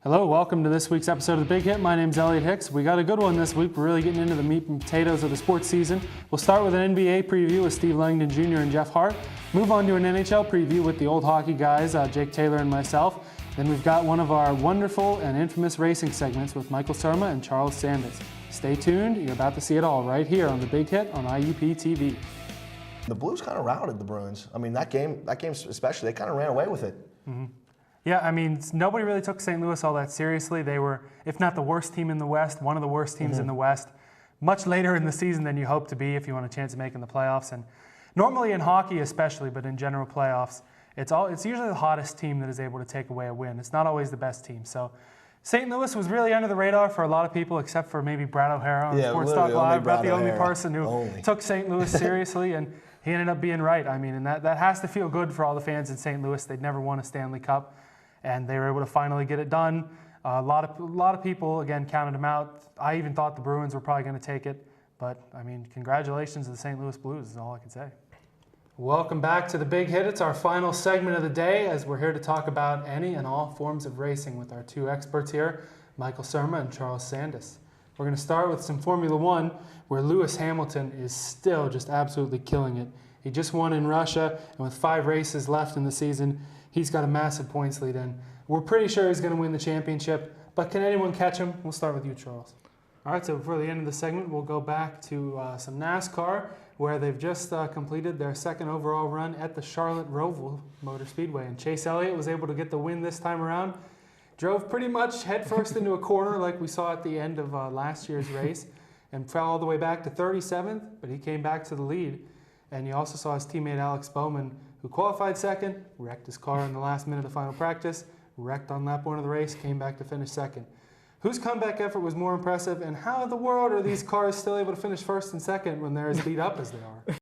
Hello, welcome to this week's episode of The Big Hit. My name's Elliot Hicks. We got a good one this week. We're really getting into the meat and potatoes of the sports season. We'll start with an NBA preview with Steve Langdon Jr. and Jeff Hart. Move on to an NHL preview with the old hockey guys, Jake Taylor and myself. Then we've got one of our wonderful and infamous racing segments with Michael Surma and Charles Sandis. Stay tuned. You're about to see it all right here on The Big Hit on IUP TV. The Blues kind of routed the Bruins. I mean, that game especially, they kind of ran away with it. Mm-hmm. Yeah, I mean, nobody really took St. Louis all that seriously. They were, if not the worst team in the West, one of the worst teams in the West. Much later in the season than you hope to be if you want a chance of making the playoffs. And normally in hockey especially, but in general playoffs, it's usually the hottest team that is able to take away a win. It's not always the best team. So St. Louis was really under the radar for a lot of people, except for maybe Brad O'Hara on Sports Talk Live, about the only person who took St. Louis seriously, and he ended up being right. I mean, and that has to feel good for all the fans in St. Louis. They'd never won a Stanley Cup, and they were able to finally get it done. A lot of people, again, counted them out. I even thought the Bruins were probably going to take it, but, I mean, congratulations to the St. Louis Blues is all I can say. Welcome back to The Big Hit. It's our final segment of the day as we're here to talk about any and all forms of racing with our two experts here, Michael Surma and Charles Sandis. We're going to start with some Formula One, where Lewis Hamilton is still just absolutely killing it. He just won in Russia, and with 5 races left in the season, he's got a massive points lead in. We're pretty sure he's going to win the championship, but can anyone catch him? We'll start with you, Charles. All right, so before the end of the segment, we'll go back to some NASCAR, where they've just completed their second overall run at the Charlotte Roval Motor Speedway. And Chase Elliott was able to get the win this time around. Drove pretty much headfirst into a corner like we saw at the end of last year's race and fell all the way back to 37th, but he came back to the lead. And you also saw his teammate Alex Bowman, who qualified second, wrecked his car in the last minute of final practice, wrecked on lap 1 of the race, came back to finish second. Whose comeback effort was more impressive, and how in the world are these cars still able to finish first and second when they're as beat up as they are?